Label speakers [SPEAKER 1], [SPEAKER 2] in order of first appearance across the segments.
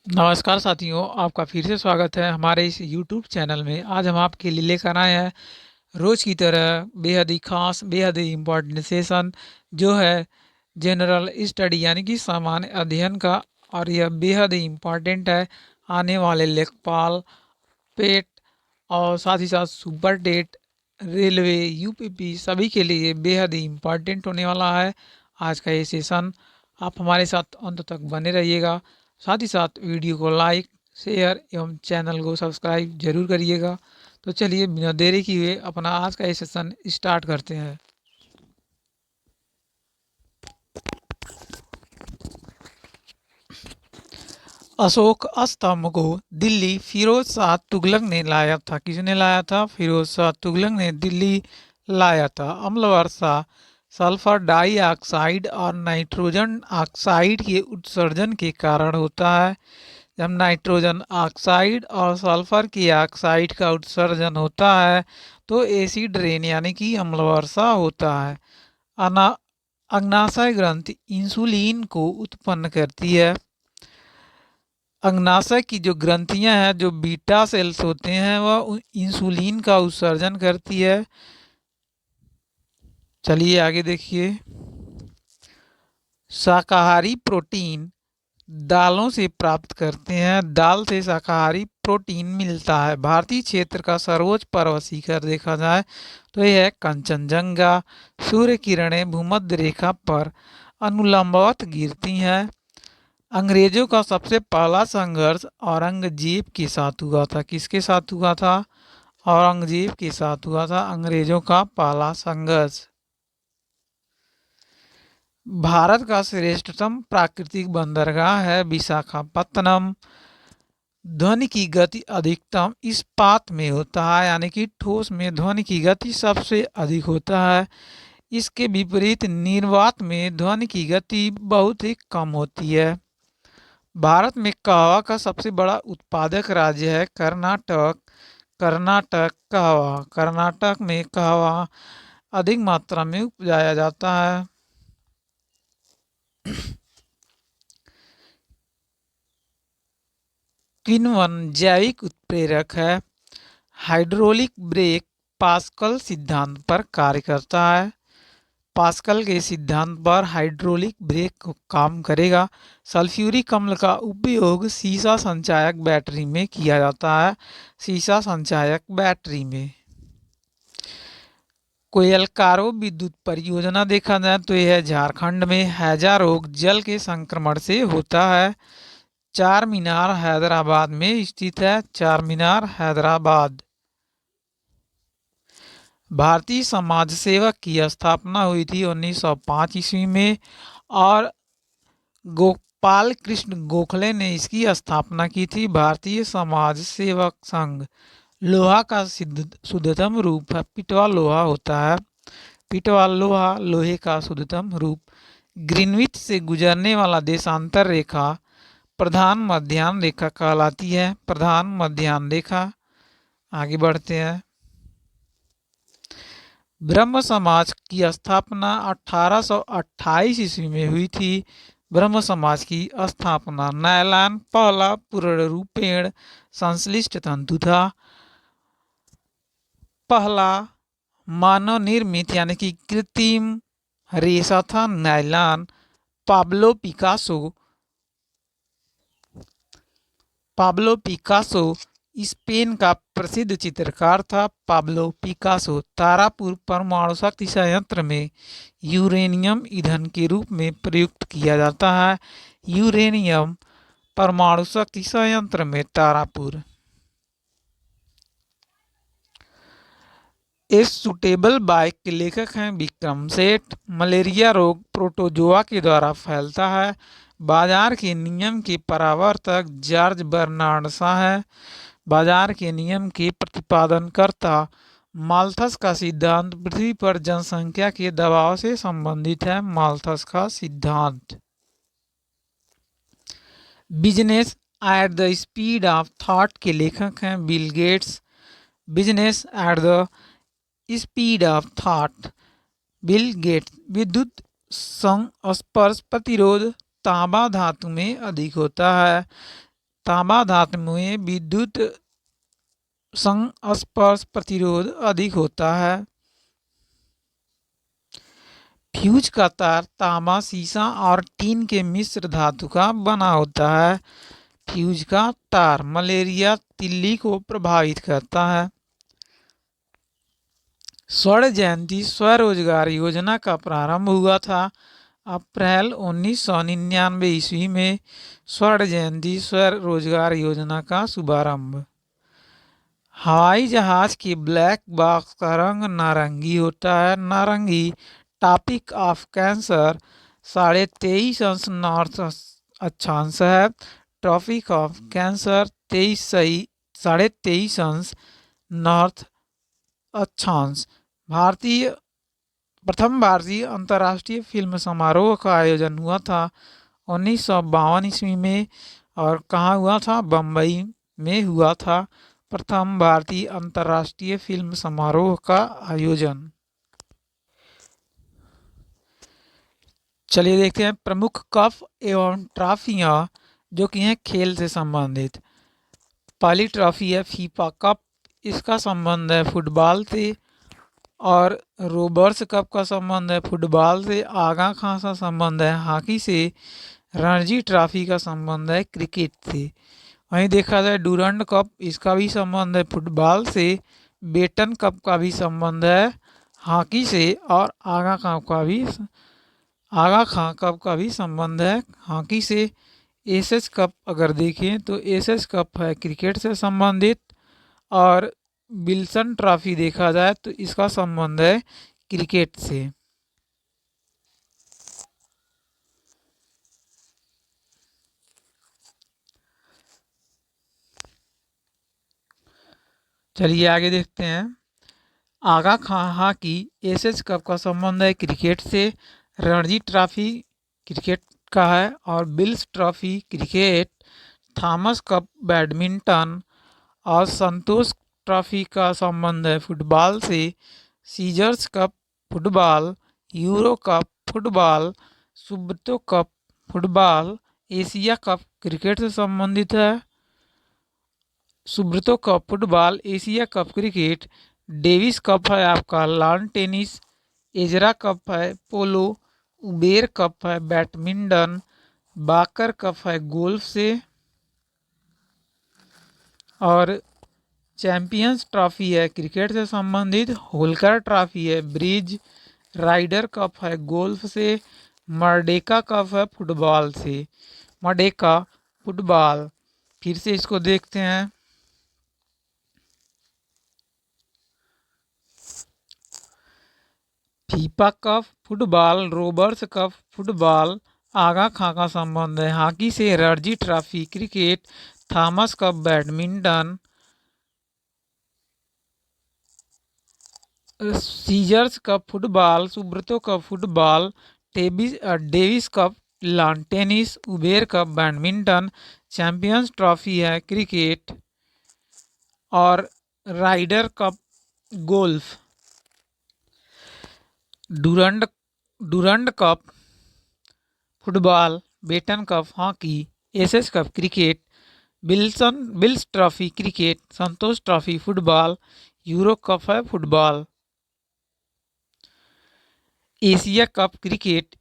[SPEAKER 1] नमस्कार साथियों, आपका फिर से स्वागत है हमारे इस YouTube चैनल में। आज हम आपके लिए लेकर आए हैं रोज़ की तरह बेहद ही खास, बेहद ही इम्पोर्टेंट सेशन जो है जनरल स्टडी यानी कि सामान्य अध्ययन का। और यह बेहद ही इम्पोर्टेंट है आने वाले लेखपाल, पेट और साथ ही साथ सुपर टेट, रेलवे, यूपीपी सभी के लिए बेहद ही इम्पोर्टेंट होने वाला है आज का ये सेशन। आप हमारे साथ अंत तक बने रहिएगा। साथ ही साथ वीडियो को लाइक, शेयर एवं चैनल को सब्सक्राइब जरूर करिएगा। तो चलिए बिना देरी किए अपना आज का ये सेशन स्टार्ट करते हैं। अशोक स्तंभ को दिल्ली फिरोज शाह तुगलक ने लाया था। किसने लाया था? फिरोज शाह तुगलक ने दिल्ली लाया था। अम्ल वर्षा सल्फर डाइऑक्साइड और नाइट्रोजन ऑक्साइड के उत्सर्जन के कारण होता है। जब नाइट्रोजन ऑक्साइड और सल्फर की ऑक्साइड का उत्सर्जन होता है तो एसिड रेन यानी कि अम्ल वर्षा होता है। अना अग्नाशय ग्रंथि इंसुलिन को उत्पन्न करती है। अग्नाशय की जो ग्रंथियां हैं, जो बीटा सेल्स होते हैं, वह इंसुलिन का उत्सर्जन करती है। चलिए आगे देखिए। शाकाहारी प्रोटीन दालों से प्राप्त करते हैं। दाल से शाकाहारी प्रोटीन मिलता है। भारतीय क्षेत्र का सर्वोच्च पर्वत शिखर देखा जाए तो यह है कंचनजंगा। सूर्य किरणें भूमध्य रेखा पर अनुलंबवत गिरती हैं। अंग्रेजों का सबसे पहला संघर्ष औरंगजेब के साथ हुआ था। किसके साथ हुआ था? औरंगजेब के साथ हुआ था अंग्रेजों का पहला संघर्ष। भारत का श्रेष्ठतम प्राकृतिक बंदरगाह है विशाखापत्तनम। ध्वनि की गति अधिकतम इस्पात में होता है, यानी कि ठोस में ध्वनि की गति सबसे अधिक होता है। इसके विपरीत निर्वात में ध्वनि की गति बहुत ही कम होती है। भारत में कहवा का सबसे बड़ा उत्पादक राज्य है कर्नाटक। कर्नाटक कहवा, कर्नाटक में कहवा अधिक मात्रा में उपजाया जाता है। किण्वन जैविक उत्प्रेरक है। हाइड्रोलिक ब्रेक पास्कल सिद्धांत पर कार्य करता है। पास्कल के सिद्धांत पर हाइड्रोलिक ब्रेक काम करेगा। सल्फ्यूरिक अम्ल का उपयोग सीसा संचायक बैटरी में किया जाता है। सीसा संचायक बैटरी में। कोयलकारो विद्युत परियोजना देखा जाए तो यह झारखंड में हैजा रोग जल के संक्रमण से होता है। चार मीनार हैदराबाद में स्थित है। चार मीनार हैदराबाद। भारतीय समाज सेवक की स्थापना हुई थी 1905 ईस्वी में और गोपाल कृष्ण गोखले ने इसकी स्थापना की थी। भारतीय समाज सेवक संघ। लोहा का शुद्धतम रूप है पिटवा लोहा होता है। पिटवा लोहा लोहे का शुद्धतम रूप। ग्रीनविच से गुजरने वाला देशांतर रेखा प्रधान मध्याह्न रेखा कहलाती है। प्रधान मध्याह्न रेखा। आगे बढ़ते हैं। ब्रह्म समाज की स्थापना 1828 ईस्वी में हुई थी। ब्रह्म समाज की स्थापना। नायलॉन पहला पूर्ण रूपेण संश्लिष्ट तंतु था। पहला मानव निर्मित यानी कि कृत्रिम रेशा था nylon. Pablo Picasso Pablo Picasso Spain का प्रसिद्ध चित्रकार था। Pablo Picasso. तारापुर परमाणु शक्ति संयंत्र में यूरेनियम ईंधन के रूप में प्रयुक्त किया जाता है। यूरेनियम परमाणु शक्ति संयंत्र में तारापुर। इस सुटेबल बाइक के लेखक हैं विक्रम सेठ। मलेरिया रोग प्रोटोजोआ के द्वारा फैलता है। बाजार के नियम के प्रवर्तक जॉर्ज बर्नार्ड शॉ है। बाजार के नियम के प्रतिपादनकर्ता माल्थस का सिद्धांत पृथ्वी पर जनसंख्या के दबाव से संबंधित है। माल्थस का सिद्धांत। Business at the speed of thought के लेखक हैं Bill Gates. Business at the speed of thought. Bill Gates. विद्युत संस्पर्श प्रतिरोध तांबा धातु में अधिक होता है। तांबा धातु में विद्युत संस्पर्श प्रतिरोध अधिक होता है। फ्यूज का तार तांबा, सीसा और टीन के मिश्र धातु का बना होता है। फ्यूज का तार मलेरिया, तिल्ली को प्रभावित करता है। स्वर्ण जयंती स्वरोजगार योजना का प्रारंभ हुआ था अप्रैल 1999 ईस्वी में। स्वर्ण जयंती स्वरोजगार योजना का शुभारंभ। हवाई जहाज के ब्लैक बॉक्स का रंग नारंगी होता है। नारंगी टॉपिक ऑफ कैंसर 23.5 अंश नॉर्थ अक्षांश है। टॉपिक ऑफ कैंसर 23.5 अंश नॉर्थ अक्षांश। प्रथम भारतीय अंतर्राष्ट्रीय फिल्म समारोह का आयोजन हुआ था 1952 ईस्वी में। और कहाँ हुआ था? बम्बई में हुआ था प्रथम भारतीय अंतर्राष्ट्रीय फिल्म समारोह का आयोजन। चलिए देखते हैं प्रमुख कप एवं ट्रॉफियाँ जो कि हैं खेल से संबंधित। पहली ट्रॉफी है फीफा कप, इसका संबंध है फुटबॉल से। और रोबर्स कप का संबंध है फुटबॉल से। आगा खासा संबंध है हॉकी से। रणजी ट्रॉफी का संबंध है क्रिकेट से। वहीं देखा जाए डूरंड कप, इसका भी संबंध है फुटबॉल से। बेटन कप का भी संबंध है हॉकी से। और आगा खां कप का भी संबंध है हॉकी से। एसएस कप अगर देखें तो एसएस कप है क्रिकेट से संबंधित। और विल्सन ट्रॉफी देखा जाए तो इसका संबंध है क्रिकेट से। चलिए आगे देखते हैं। आगा खां हॉकी, एसएस कप का संबंध है क्रिकेट से। रणजी ट्रॉफी क्रिकेट का है। और Wills trophy cricket. Thomas cup badminton. और संतोष ट्रॉफी का संबंध है फुटबॉल से। सीजर्स cup football. Euro cup football. Subroto cup football. Asia cup cricket से संबंधित है। Subroto cup football, Asia cup cricket. Davis cup है आपका लॉन टेनिस। एजरा कप है पोलो। उबेर कप है बैडमिंटन। बाकर कप है गोल्फ से। और चैंपियंस ट्रॉफी है क्रिकेट से संबंधित। होलकर ट्रॉफी है ब्रिज। राइडर कप है गोल्फ से। मर्डेका कप है फुटबॉल से। Merdeka football. फिर से इसको देखते हैं। FIFA cup football. Rovers cup football. Aga Khan का संबंध है हॉकी से। Ranji trophy cricket. Thomas cup badminton. Scissors cup football. Subroto cup football. Davis cup lawn tennis. Uber cup badminton. Champions trophy है क्रिकेट। और Ryder cup golf. Durand cup football. Beighton cup hockey. SS cup cricket. Bills trophy cricket. Santosh trophy football. Euro cup है football. Asia cup cricket.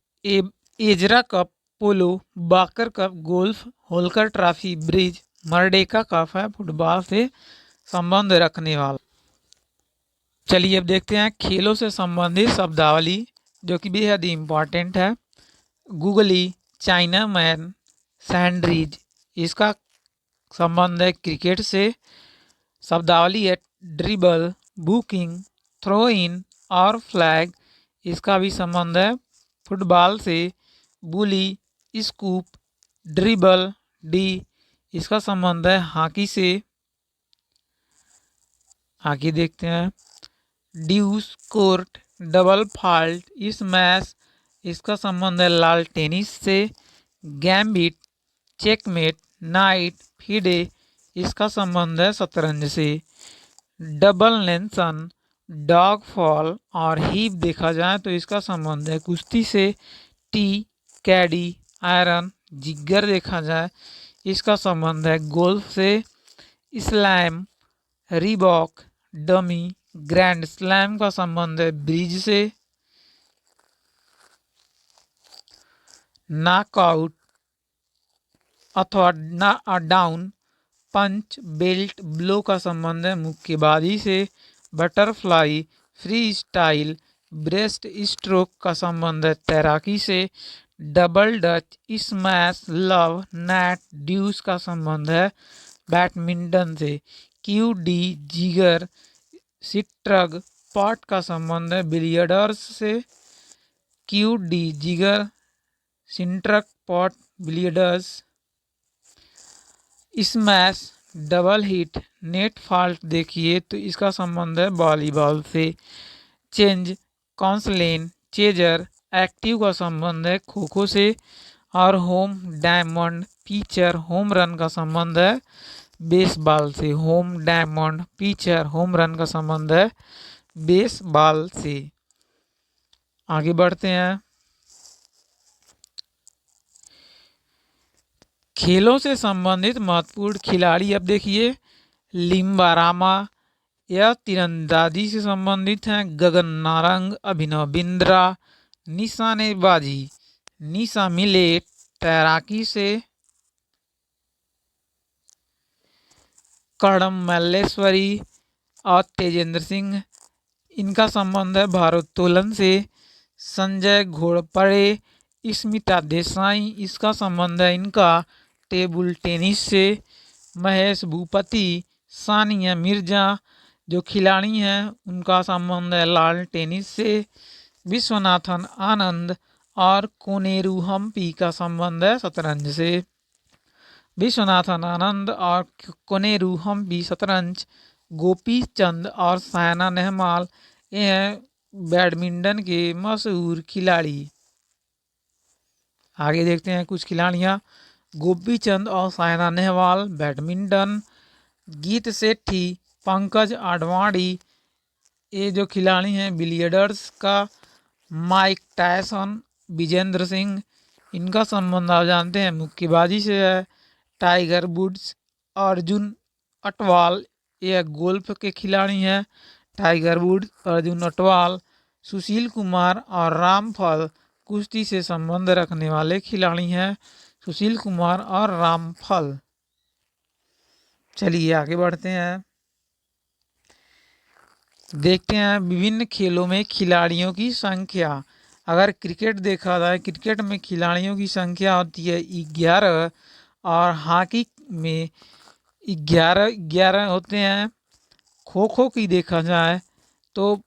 [SPEAKER 1] Ezra cup polo. Baker cup golf. Holkar trophy bridge. Merdeka cup है football से संबंध रखने वाला। चलिए अब देखते हैं खेलों से संबंधित शब्दावली जो कि बेहद ही इम्पॉर्टेंट है। गूगली, चाइना मैन, सैंडरीज, इसका संबंध है क्रिकेट से। शब्दावली है ड्रिबल, बुकिंग, थ्रो इन और फ्लैग, इसका भी संबंध है फुटबॉल से। बुली, स्कूप, ड्रिबल, डी, इसका संबंध है हॉकी से। हॉकी देखते हैं। ड्यूस, कोर्ट, डबल फॉल्ट, स्मैश, इसका संबंध है लाल टेनिस से। गैम्बिट, चेकमेट, नाइट, फिडे, इसका संबंध है शतरंज से। डबल नेंशन, डॉग फॉल और हीप देखा जाए तो इसका संबंध है कुश्ती से। टी, कैडी, आयरन, जिगर देखा जाए इसका संबंध है गोल्फ से। Slam, Reebok, dummy, grand slam का संबंध है ब्रिज से। नॉकआउट अथवा डाउन, पंच, बेल्ट, ब्लो का संबंध है मुक्केबाजी से। Butterfly, freestyle, breaststroke का संबंध है तैराकी से। Double Dutch, smash, love, net, deuce का संबंध है बैडमिंटन से। क्यू डी, जिगर, सिट्रग, पॉट का संबंध है बिलियर्ड्स से। क्यू डी, जिगर, सिंट्रक, pot, billiards. Smash, double hit, net fault देखिए तो इसका संबंध है वॉलीबॉल से। चेंज, कॉन्सलेन, चेजर, एक्टिव का संबंध है खो खो से। और home, diamond, pitcher, home run का संबंध है बेसबॉल से। Home, diamond, pitcher, home run का संबंध है बेसबॉल से। आगे बढ़ते हैं। खेलों से संबंधित महत्वपूर्ण खिलाड़ी अब देखिए। लिम्बारामा, यह तीरंदाजी से संबंधित हैं। गगन नारंग, अभिनव बिंद्रा। निशानेबाजी, निशा मिलेट, तैराकी से। कर्णम मल्लेश्वरी और तेजेंद्र सिंह, इनका संबंध है भारोत्तोलन से। संजय घोड़पड़े, स्मिता देसाई, इसका संबंध है इनका टेबल टेनिस से। महेश भूपति, सानिया मिर्जा, जो खिलाड़ी हैं उनका संबंध है लाल टेनिस से। विश्वनाथन आनंद और कोनेरू हम्पी का संबंध है शतरंज से। विश्वनाथन आनंद और कोनेरू हम्पी शतरंज। गोपी चंद और सायना नेहवाल, ये हैं बैडमिंटन के मशहूर खिलाड़ी। आगे देखते हैं कुछ खिलाड़ियां। गोपी चंद और सायना नेहवाल बैडमिंटन। गीत सेठी, पंकज आडवाणी, ये जो खिलाड़ी हैं बिलियर्ड्स का। माइक टायसन, विजेंद्र सिंह, इनका संबंध आप जानते हैं मुक्केबाजी से है। टाइगर वुड्स, अर्जुन अटवाल, ये गोल्फ के खिलाड़ी हैं। Tiger Woods, Arjun Atwal. सुशील कुमार और रामफल, कुश्ती से संबंध रखने वाले खिलाड़ी हैं सुशील कुमार और रामफल। चलिए आगे बढ़ते हैं। देखते हैं विभिन्न खेलों में खिलाड़ियों की संख्या। अगर क्रिकेट देखा जाए, क्रिकेट में खिलाड़ियों की संख्या होती है 11 और हॉकी में 11 होते हैं। खो खो की देखा जाए तो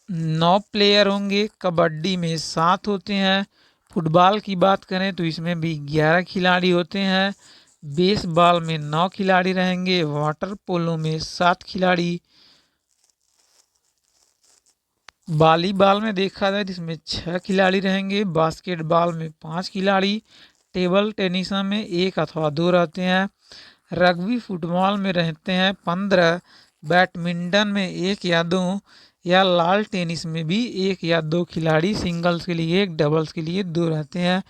[SPEAKER 1] 9 प्लेयर होंगे। कबड्डी में 7 होते हैं। फुटबॉल की बात करें तो इसमें भी 11 खिलाड़ी होते हैं। बेसबॉल में 9 खिलाड़ी रहेंगे। वाटर पोलो में 7 खिलाड़ी। वॉलीबॉल में देखा जाए तो इसमें 6 खिलाड़ी रहेंगे। बास्केटबॉल में 5 खिलाड़ी। टेबल टेनिस में 1 अथवा 2 रहते हैं। रग्बी फुटबॉल में रहते हैं 15। बैडमिंटन में 1 या 2 या लाल टेनिस में भी 1 या 2 खिलाड़ी, सिंगल्स के लिए 1, डबल्स के लिए 2 रहते हैं।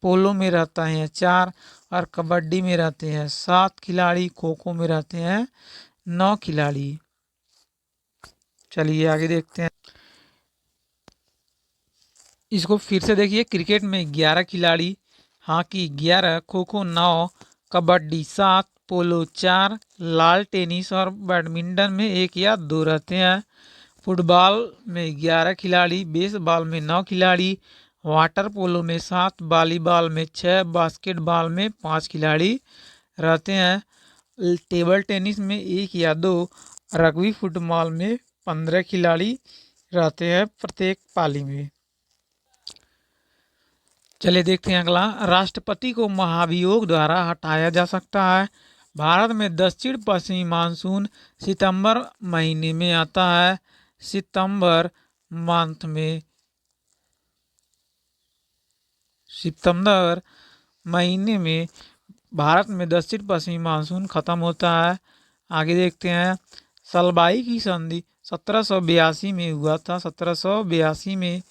[SPEAKER 1] पोलो में रहता है 4 और कबड्डी में रहते हैं 7 खिलाड़ी। खो खो में रहते हैं 9 खिलाड़ी। चलिए आगे देखते हैं। इसको फिर से देखिए। क्रिकेट में 11 खिलाड़ी, हॉकी 11, खो खो 9, कबड्डी 7, पोलो 4, लाल टेनिस और बैडमिंटन में 1 या 2 रहते हैं। फुटबॉल में 11 खिलाड़ी, बेसबॉल में 9 खिलाड़ी, वाटर पोलो में 7, वॉलीबॉल में 6, बास्केटबॉल में 5 खिलाड़ी रहते हैं। टेबल टेनिस में 1 या 2, रग्बी फुटबॉल में 15 खिलाड़ी रहते हैं प्रत्येक पाली में। चलिए देखते हैं अगला। राष्ट्रपति को महाभियोग द्वारा हटाया जा सकता है। भारत में दक्षिण पश्चिमी मानसून सितंबर महीने में आता है। सितंबर मंथ में, सितंबर महीने में भारत में दक्षिण पश्चिमी मानसून खत्म होता है। आगे देखते हैं। सलबाई की संधि 1782 में हुआ था। 1782 में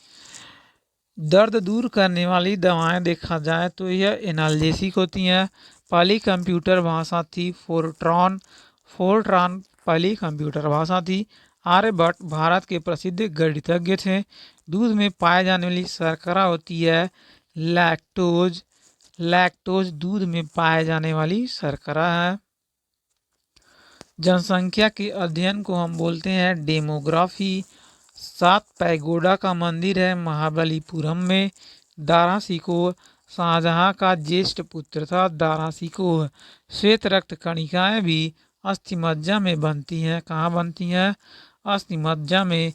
[SPEAKER 1] दर्द दूर करने वाली दवाएं देखा जाए तो यह एनाल्जेसिक होती हैं। पहली कंप्यूटर भाषा थी फोर्ट्रॉन। फोर्ट्रॉन पहली कंप्यूटर भाषा थी। आर्यभट्ट भारत के प्रसिद्ध गणितज्ञ थे। दूध में पाए जाने वाली शर्करा होती है लैक्टोज। लैक्टोज दूध में पाए जाने वाली शर्करा है। जनसंख्या के अध्ययन को हम बोलते हैं डेमोग्राफी। 7 पैगोडा का मंदिर है महाबलीपुरम में। दारा शिकोह शाहजहां का ज्येष्ठ पुत्र था। दारा शिकोह। श्वेत रक्त कणिकाएं भी अस्थिमज्जा में बनती हैं। कहाँ बनती हैं? अस्थिमज्जा में।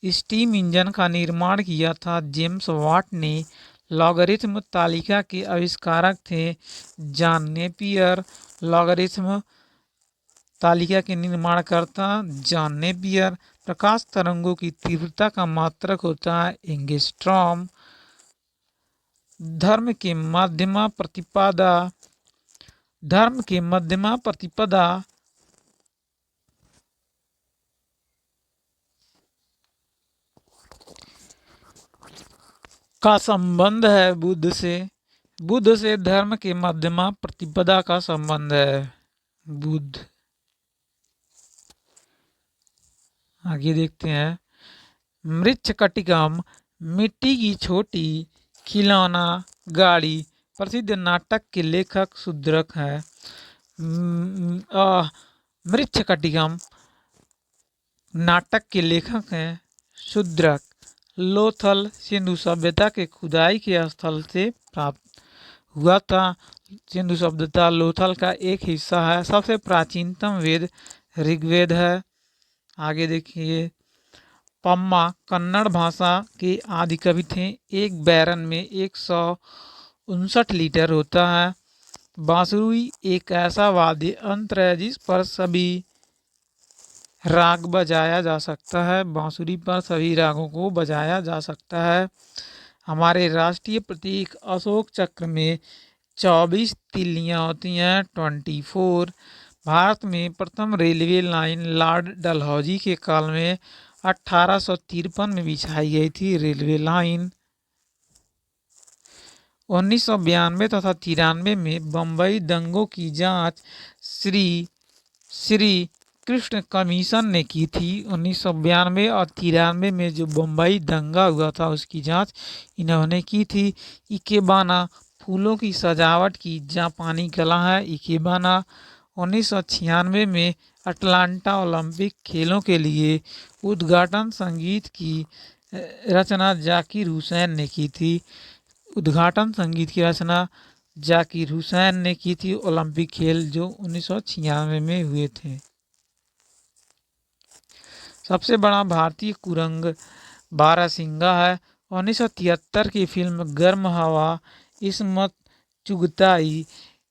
[SPEAKER 1] स्टीम इंजन का निर्माण किया था जेम्स वाट ने। लॉगरिथम तालिका के आविष्कारक थे जॉन नेपियर। लॉगरिथम तालिका के निर्माणकर्ता जॉन नेपियर। प्रकाश तरंगों की तीव्रता का मात्रक होता है एंगस्ट्रॉम। धर्म के मध्यमा प्रतिपदा। धर्म के मध्यमा प्रतिपदा का संबंध है बुद्ध से। बुद्ध से धर्म के मध्यमा प्रतिपदा का संबंध है। बुद्ध। आगे देखते हैं। मृच्छकटिकम मिट्टी की छोटी खिलौना गाड़ी प्रसिद्ध नाटक के लेखक शूद्रक है। मृच्छकटिकम नाटक के लेखक हैं शूद्रक। लोथल सिंधु सभ्यता के खुदाई के स्थल से प्राप्त हुआ था। सिंधु सभ्यता लोथल का एक हिस्सा है। सबसे प्राचीनतम वेद ऋग्वेद है। आगे देखिए। पम्मा कन्नड़ भाषा के आदि कवि थे। एक बैरन में 159 लीटर होता है। बांसुरी एक ऐसा वाद्य यंत्र है जिस पर सभी राग बजाया जा सकता है। बांसुरी पर सभी रागों को बजाया जा सकता है। हमारे राष्ट्रीय प्रतीक अशोक चक्र में 24 तिल्लियाँ होती हैं 24। भारत में प्रथम रेलवे लाइन लॉर्ड डलहौजी के काल में 1853 में बिछाई गई थी रेलवे लाइन। 1992 तथा 93 में बम्बई दंगों की जांच श्री कृष्ण कमीशन ने की थी। 1992 और 93 में जो बम्बई दंगा हुआ था उसकी जांच इन्होंने की थी। इकेबाना फूलों की सजावट की जापानी कला है इकेबाना। 1996 में अटलांटा ओलंपिक खेलों के लिए उद्घाटन संगीत की रचना जाकिर हुसैन ने की थी। उद्घाटन संगीत की रचना जाकिर हुसैन ने की थी। ओलंपिक खेल जो 1996 में हुए थे। सबसे बड़ा भारतीय कुरंग बारहसिंगा है। 1973 की फिल्म गर्म हवा इस्मत चुगताई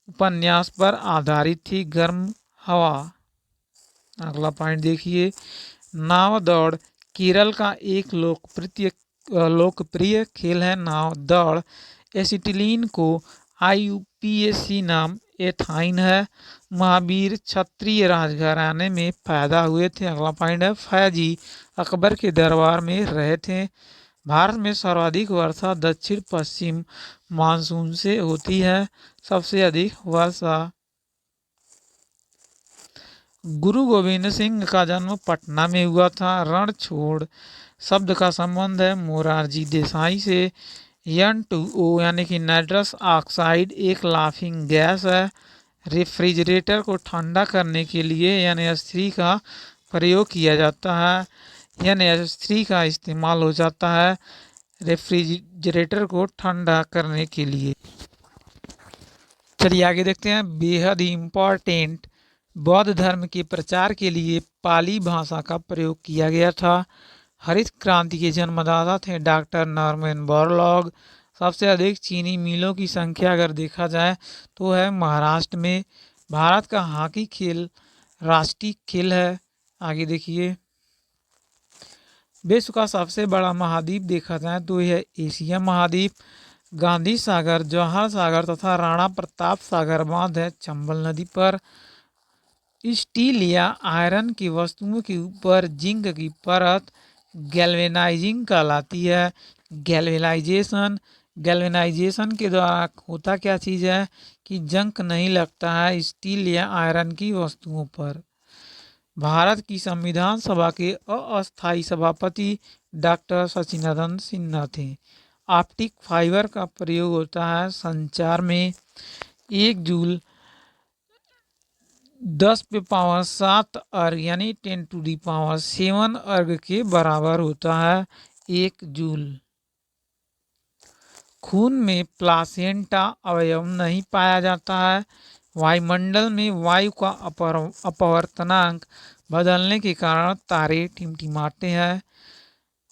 [SPEAKER 1] उपन्यास पर आधारित थी। गर्म हवा। अगला पॉइंट देखिए। नाव दौड़ केरल का एक लोकप्रिय खेल है नाव दौड़। एसिटिलीन को IUPAC नाम एथाइन है। महावीर क्षत्रिय राजघराने में पैदा हुए थे। अगला पॉइंट है फैजी अकबर के दरबार में रहे थे। भारत में सर्वाधिक वर्षा दक्षिण पश्चिम मानसून से होती है। सबसे अधिक वर्षा। गुरु गोविंद सिंह का जन्म पटना में हुआ था। रण छोड़ शब्द का संबंध है मोरारजी देसाई से। N2O यानी कि नाइट्रस ऑक्साइड एक लाफिंग गैस है। रेफ्रिजरेटर को ठंडा करने के लिए NH3 का प्रयोग किया जाता है। NH3 का इस्तेमाल हो जाता है रेफ्रिजरेटर को ठंडा करने के लिए। चलिए आगे देखते हैं। बेहद इम्पॉर्टेंट बौद्ध धर्म के प्रचार के लिए पाली भाषा का प्रयोग किया गया था। हरित क्रांति के जन्मदाता थे डॉक्टर नॉर्मन बोरलॉग। सबसे अधिक चीनी मिलों की संख्या अगर देखा जाए तो है महाराष्ट्र में। भारत का हॉकी खेल राष्ट्रीय खेल है। आगे देखिए। विश्व का सबसे बड़ा महाद्वीप देखा जाए तो यह एशिया महाद्वीप। गांधी सागर जवाहर सागर तथा राणा प्रताप सागर बांध है चंबल नदी पर। स्टील या आयरन की वस्तुओं के ऊपर जिंक की परत गैल्वेनाइजिंग कहलाती है। गैल्वेनाइजेशन गैल्वेनाइजेशन के द्वारा होता क्या चीज़ है कि जंग नहीं लगता है स्टील या आयरन की वस्तुओं पर। भारत की संविधान सभा के अस्थायी सभापति डॉक्टर सचिदानंद सिन्हा थे। ऑप्टिक फाइबर का प्रयोग होता है संचार में। 1 जूल 10 पे पावर 7 अर्घ यानी 10 टू दी पावर 7 अर्घ के बराबर होता है 1 जूल। खून में प्लासेंटा अवयव नहीं पाया जाता है। वायुमंडल में वायु का अपवर्तनांक बदलने के कारण तारे टिमटिमाते हैं।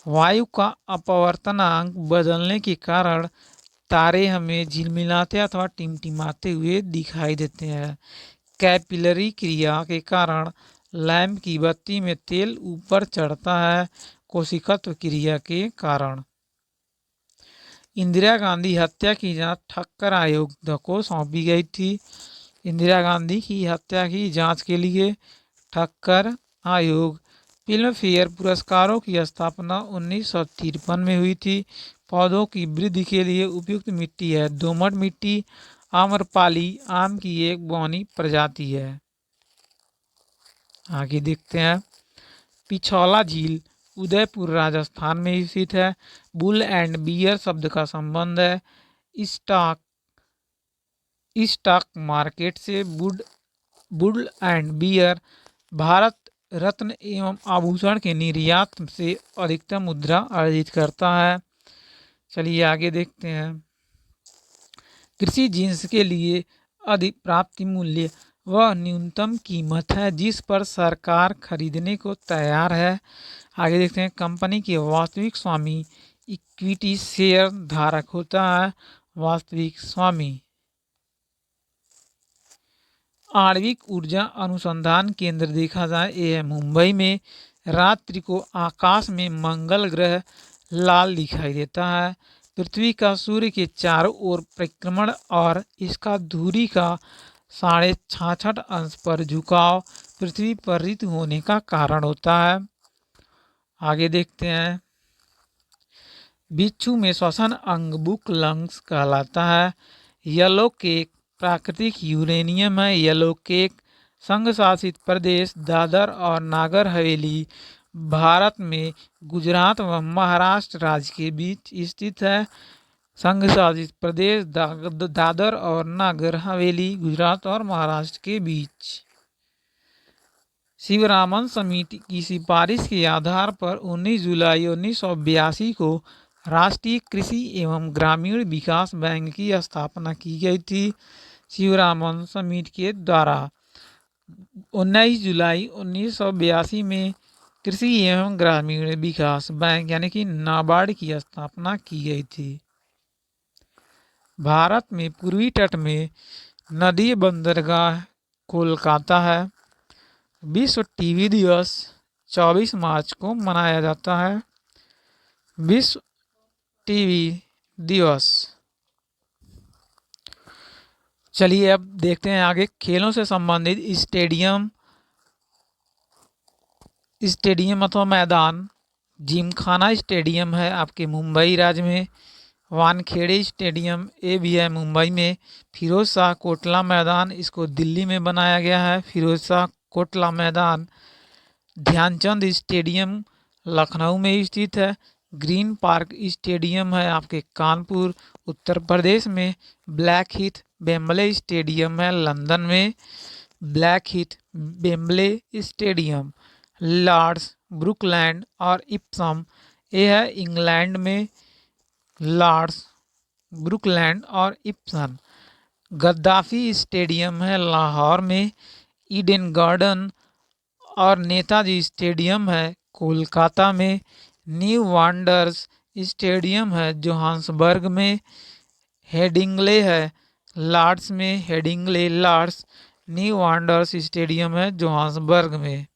[SPEAKER 1] वायु का अपवर्तनांक बदलने के कारण तारे हमें झिलमिलाते अथवा टिमटिमाते हुए दिखाई देते हैं। कैपिलरी क्रिया के कारण लैंप की बत्ती में तेल ऊपर चढ़ता है। कोशिकत्व क्रिया के कारण। इंदिरा गांधी हत्या की जांच ठक्कर आयोग को सौंपी गई थी। इंदिरा गांधी की हत्या की जांच के लिए ठक्कर आयोग। फिल्म फेयर पुरस्कारों की स्थापना 1953 में हुई थी। पौधों की वृद्धि के लिए उपयुक्त मिट्टी है दोमट मिट्टी। आम्रपाली आम की एक बौनी प्रजाति है। आगे देखते हैं। पिछौला झील उदयपुर राजस्थान में स्थित है। बुल एंड बियर शब्द का संबंध है स्टॉक मार्केट से। Bull and beer Bharat Ratna एवं आभूषण के निर्यात से अधिकतम मुद्रा अर्जित करता है। चलिए आगे देखते हैं। कृषि जिन्स के लिए अधिक प्राप्ति मूल्य वह न्यूनतम कीमत है जिस पर सरकार खरीदने को तैयार है। आगे देखते हैं। कंपनी के वास्तविक स्वामी इक्विटी शेयर धारक होता है। वास्तविक स्वामी। आणविक ऊर्जा अनुसंधान केंद्र देखा जाए यह मुंबई में। रात्रि को आकाश में मंगल ग्रह लाल दिखाई देता है। पृथ्वी का सूर्य के चारों ओर परिक्रमण और इसका धुरी का 66.5 पर झुकाव पृथ्वी पर ऋतु होने का कारण होता है। आगे देखते हैं। बिच्छू में श्वसन अंग बुक लंग्स कहलाता है। येलो केक प्राकृतिक यूरेनियम है। येलो केक संघ शासित प्रदेश दादर और नागर हवेली भारत में गुजरात व महाराष्ट्र राज्य के बीच स्थित है। संघ शासित प्रदेश दादर और नागर हवेली गुजरात और महाराष्ट्र के बीच। शिवरामन समिति की सिफारिश के आधार पर 19 जुलाई 1982 को राष्ट्रीय कृषि एवं ग्रामीण विकास बैंक की स्थापना की गई थी। शिवरामन समिति के द्वारा 19 जुलाई 1982 में कृषि एवं ग्रामीण विकास बैंक यानी कि नाबार्ड की स्थापना की गई थी। भारत में पूर्वी तट में नदी बंदरगाह कोलकाता है। विश्व टीवी दिवस 24 मार्च को मनाया जाता है। विश्व टीवी दिवस। चलिए अब देखते हैं आगे। खेलों से संबंधित स्टेडियम अथवा मैदान जिमखाना स्टेडियम है आपके मुंबई राज्य में। वानखेड़े स्टेडियम ये भी है मुंबई में। फिरोज शाह कोटला मैदान इसको दिल्ली में बनाया गया है। फिरोज शाह कोटला मैदान। ध्यानचंद स्टेडियम लखनऊ में स्थित है। ग्रीन पार्क स्टेडियम है आपके कानपुर उत्तर प्रदेश में। ब्लैक हीथ वेम्बले स्टेडियम है लंदन में। Blackheath Wembley stadium. Lord's Brookland और इप्सम ये है इंग्लैंड में। लॉर्ड्स ब्रुकलैंड और इप्सन। गद्दाफी स्टेडियम है लाहौर में। ईडन गार्डन और नेताजी स्टेडियम है कोलकाता में। न्यू वांडर्स स्टेडियम है जोहान्सबर्ग में। हेडिंगले है लॉर्ड्स में। Headingley Lord's New Wanderers stadium है जोहान्सबर्ग में।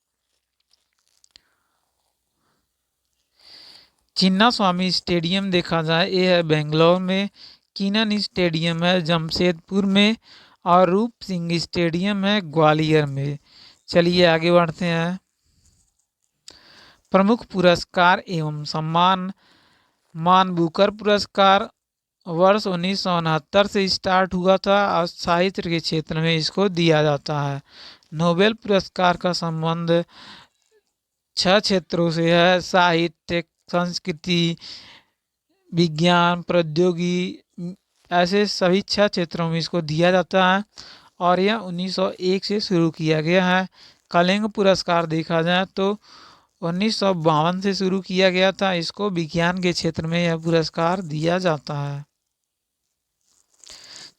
[SPEAKER 1] चिन्ना स्वामी स्टेडियम देखा जाए ये है बेंगलोर में। किनन स्टेडियम है जमशेदपुर में और रूप सिंह स्टेडियम है ग्वालियर में। चलिए आगे बढ़ते हैं। प्रमुख पुरस्कार एवं सम्मान मान बुकर पुरस्कार वर्ष 1969 से स्टार्ट हुआ था और साहित्य के क्षेत्र में इसको दिया जाता है। नोबेल पुरस्कार का संबंध 6 क्षेत्रों से है: साहित्य, संस्कृति, विज्ञान, प्रौद्योगिकी, ऐसे सभी 6 क्षेत्रों में इसको दिया जाता है और यह 1901 से शुरू किया गया है। कलिंग पुरस्कार देखा जाए तो 1952 से शुरू किया गया था। इसको विज्ञान के क्षेत्र में यह पुरस्कार दिया जाता है।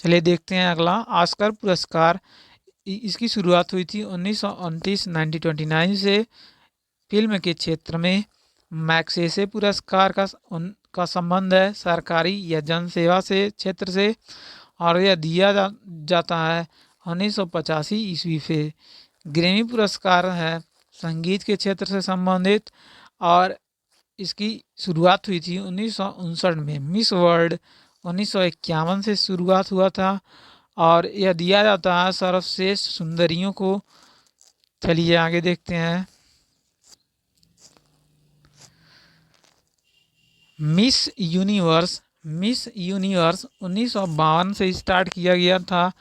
[SPEAKER 1] चलिए देखते हैं अगला, ऑस्कर पुरस्कार। इसकी शुरुआत हुई थी 1929 से। फिल्म के क्षेत्र में मैग्सेसे पुरस्कार का संबंध है सरकारी या जनसेवा से क्षेत्र से और यह दिया जाता है 1985 ईस्वी से। ग्रैमी पुरस्कार है संगीत के क्षेत्र से संबंधित और इसकी शुरुआत हुई थी 1959 में। मिस वर्ल्ड 1951 से शुरुआत हुआ था और यह दिया जाता है सर्वश्रेष्ठ सुंदरियों को। चलिए आगे देखते हैं। मिस यूनिवर्स 1952 से स्टार्ट किया गया था।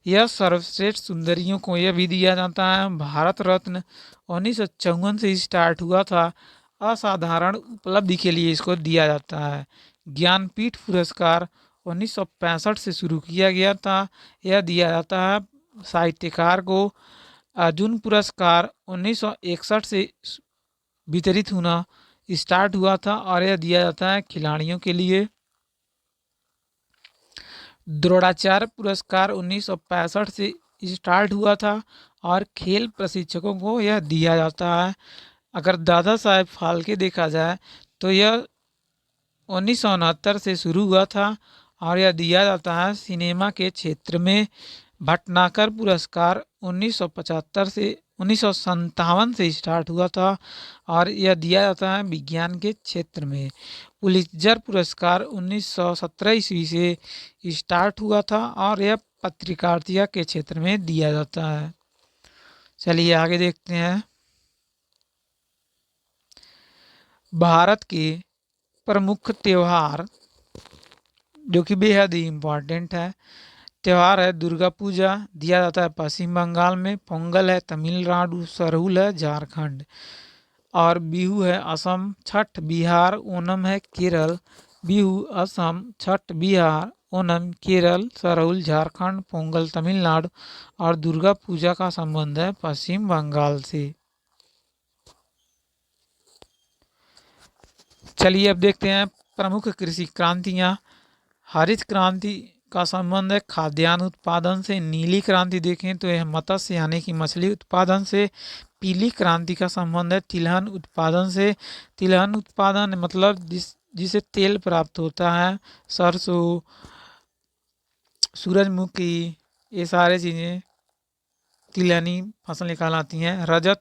[SPEAKER 1] यह सर्वश्रेष्ठ सुंदरियों को यह भी दिया जाता है। भारत रत्न 1954 से स्टार्ट हुआ था। असाधारण उपलब्धि के लिए इसको दिया जाता है। ज्ञानपीठ पुरस्कार 1965 से शुरू किया गया था। यह दिया जाता है साहित्यकार को। अर्जुन पुरस्कार 1961 से वितरित होना स्टार्ट हुआ था और यह दिया जाता है खिलाड़ियों के लिए। द्रोणाचार्य पुरस्कार 1965 से स्टार्ट हुआ था और खेल प्रशिक्षकों को यह दिया जाता है। अगर दादा साहेब फाल्के देखा जाए तो यह 1969 से शुरू हुआ था और यह दिया जाता है सिनेमा के क्षेत्र में। भटनागर पुरस्कार 1957 से स्टार्ट हुआ था और यह दिया जाता है विज्ञान के क्षेत्र में। पुलित्जर पुरस्कार 1917 ईस्वी से स्टार्ट हुआ था और यह पत्रकारिता के क्षेत्र में दिया जाता है। चलिए आगे देखते हैं। भारत के प्रमुख त्यौहार जो कि बेहद ही इम्पोर्टेंट है, त्यौहार है दुर्गा पूजा, दिया जाता है पश्चिम बंगाल में। पोंगल है तमिलनाडु, सरहुल है झारखंड और बिहू है असम। छठ बिहार, ओणम है केरल। बिहू असम, छठ बिहार, ओणम केरल, सरहुल झारखंड, पोंगल तमिलनाडु और दुर्गा पूजा का संबंध है पश्चिम बंगाल से। चलिए अब देखते हैं प्रमुख कृषि क्रांतियाँ। हरित क्रांति का संबंध है खाद्यान्न उत्पादन से। नीली क्रांति देखें तो यह मत्स्य यानी कि मछली उत्पादन से। पीली क्रांति का संबंध है तिलहन उत्पादन से। तिलहन उत्पादन मतलब जिसे तेल प्राप्त होता है। सरसों, सूरजमुखी, ये सारे चीज़ें तिलहनी फसलें कहलाती हैं। रजत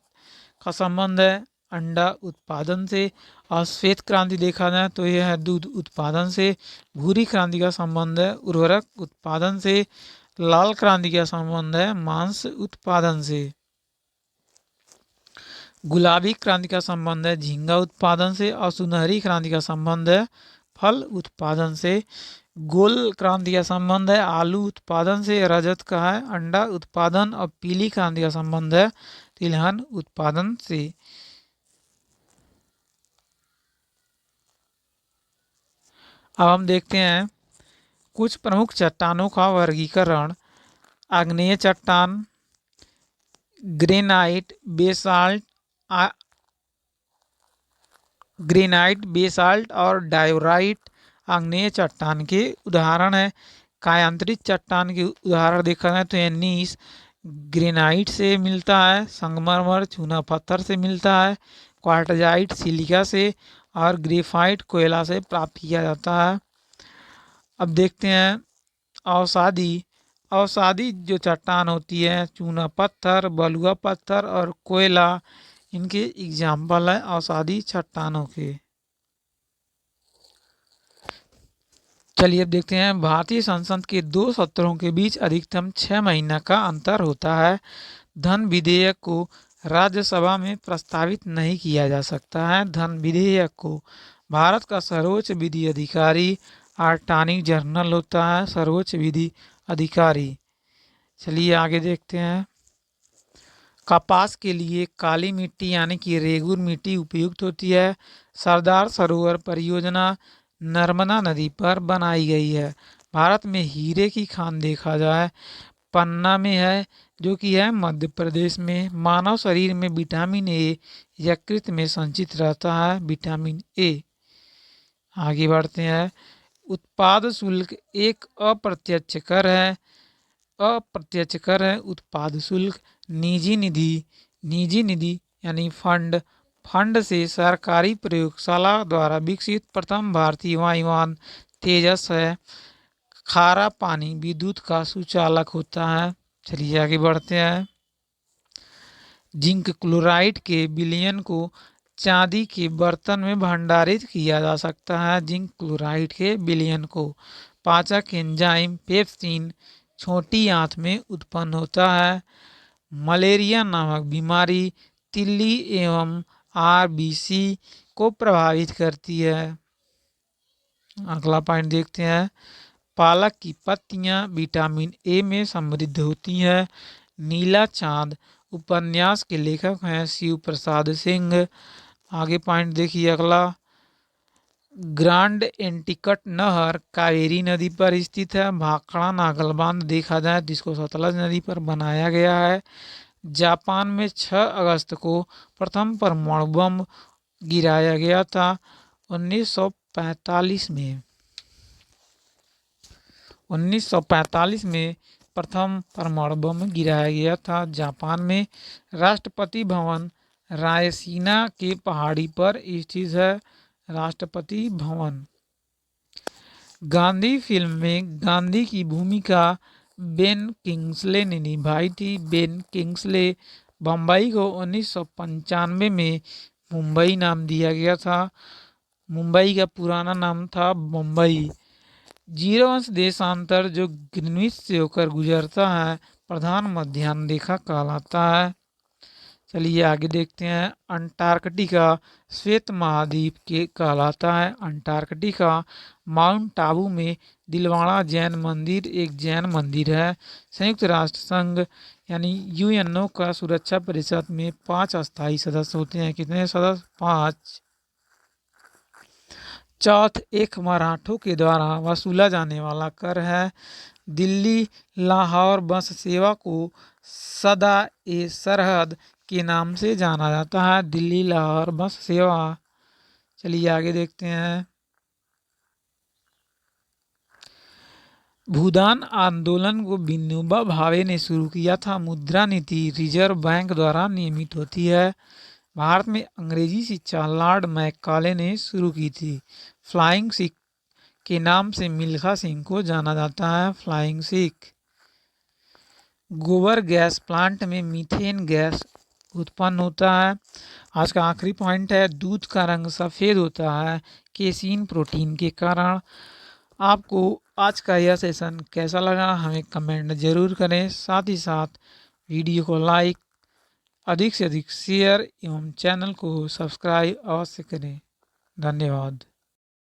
[SPEAKER 1] का संबंध है अंडा उत्पादन से और श्वेत क्रांति देखा जाए तो यह है दूध उत्पादन से। भूरी क्रांति का संबंध है उर्वरक उत्पादन से। लाल क्रांति का संबंध है मांस उत्पादन से। गुलाबी क्रांति का संबंध है झींगा उत्पादन से और सुनहरी क्रांति का संबंध है फल उत्पादन से। गोल क्रांति का संबंध है आलू उत्पादन से। रजत का है अंडा उत्पादन और पीली क्रांति का संबंध है तिलहन उत्पादन से। अब हम देखते हैं कुछ प्रमुख चट्टानों का वर्गीकरण। आग्नेय चट्टान, ग्रेनाइट, बेसाल्ट और डायोराइट आग्नेय चट्टान के उदाहरण है। कायांतरित चट्टान के उदाहरण देखा जाए तो नीस ग्रेनाइट से मिलता है। संगमरमर चूना पत्थर से मिलता है। क्वार्टजाइट सिलिका से और ग्रेफाइट कोयला से प्राप्त किया जाता है। अब देखते हैं अवसादी जो चट्टान होती है चूना पत्थर, बलुआ पत्थर और कोयला, इनके एग्जाम्पल है अवसादी चट्टानों के। चलिए अब देखते हैं भारतीय संसद के 2 सत्रों के बीच अधिकतम 6 महीना का अंतर होता है। धन विधेयक को राज्यसभा में प्रस्तावित नहीं किया जा सकता है। धन विधेयक को भारत का सर्वोच्च विधि अधिकारी अटॉर्नी जनरल होता है सर्वोच्च विधि अधिकारी। चलिए आगे देखते हैं। कपास के लिए काली मिट्टी यानी कि रेगुर मिट्टी उपयुक्त होती है। सरदार सरोवर परियोजना नर्मदा नदी पर बनाई गई है। भारत में हीरे की खान देखा जाए पन्ना में है, जो कि है मध्य प्रदेश में। मानव शरीर में विटामिन ए यकृत में संचित रहता है, विटामिन ए। आगे बढ़ते हैं। उत्पाद शुल्क एक अप्रत्यक्ष कर है। अप्रत्यक्ष कर है उत्पाद शुल्क। निजी निधि यानी फंड। फंड से सरकारी प्रयोगशाला द्वारा विकसित प्रथम भारतीय वायुयान तेजस है। खारा पानी विद्युत का सुचालक होता है। चलिए आगे बढ़ते हैं। जिंक क्लोराइड के विलयन को चांदी के बर्तन में भंडारित किया जा सकता है। जिंक क्लोराइड के विलयन को पाचक एंजाइम पेप्सिन छोटी आंत में उत्पन्न होता है। मलेरिया नामक बीमारी तिल्ली एवं आरबीसी को प्रभावित करती है। अगला पॉइंट देखते हैं। पालक की पत्तियां विटामिन ए में समृद्ध होती हैं। नीला चांद उपन्यास के लेखक हैं शिव प्रसाद सिंह। आगे पॉइंट देखिए अगला। ग्रांड एंटिकट नहर कावेरी नदी पर स्थित है। भाखड़ा नागल बांध देखा जाए जिसको सतलज नदी पर बनाया गया है। जापान में 6 अगस्त को प्रथम परमाणु बम गिराया गया था 1945 में। 1945 में प्रथम परमाणु बम गिराया गया था जापान में। राष्ट्रपति भवन रायसीना के पहाड़ी पर स्थित है। राष्ट्रपति भवन। गांधी फिल्म में गांधी की भूमिका बेन किंग्सले ने निभाई थी। बेन किंग्सले बम्बई को 1995 में मुंबई नाम दिया गया था। मुंबई का पुराना नाम था बम्बई। 0 अंश देशांतर जो ग्रीनविच से होकर गुजरता है प्रधान मध्याह्न रेखा कहलाता है। चलिए आगे देखते हैं। अंटार्कटिका श्वेत महाद्वीप के कहलाता है। अंटार्कटिका माउंट आबू में दिलवाड़ा जैन मंदिर एक जैन मंदिर है। संयुक्त राष्ट्र संघ यानी यूएनओ का सुरक्षा परिषद में 5 अस्थायी सदस्य होते हैं। कितने सदस्य? 5। चौथ एक मराठों के द्वारा वसूला जाने वाला कर है। दिल्ली लाहौर बस सेवा को सदा ए सरहद के नाम से जाना जाता है। दिल्ली लाहौर बस सेवा। चलिए आगे देखते हैं। भूदान आंदोलन को विनोबा भावे ने शुरू किया था। मुद्रा नीति रिजर्व बैंक द्वारा नियमित होती है। भारत में अंग्रेजी शिक्षा लॉर्ड मैकाले ने शुरू की थी। फ्लाइंग सिख के नाम से मिल्खा सिंह को जाना जाता है। फ्लाइंग सिख। गोबर गैस प्लांट में मीथेन गैस उत्पन्न होता है। आज का आखिरी पॉइंट है। दूध का रंग सफ़ेद होता है केसीन प्रोटीन के कारण। आपको आज का यह सेशन कैसा लगा हमें कमेंट ज़रूर करें। साथ ही साथ वीडियो को लाइक अधिक से अधिक शेयर एवं चैनल को सब्सक्राइब अवश्य करें। धन्यवाद।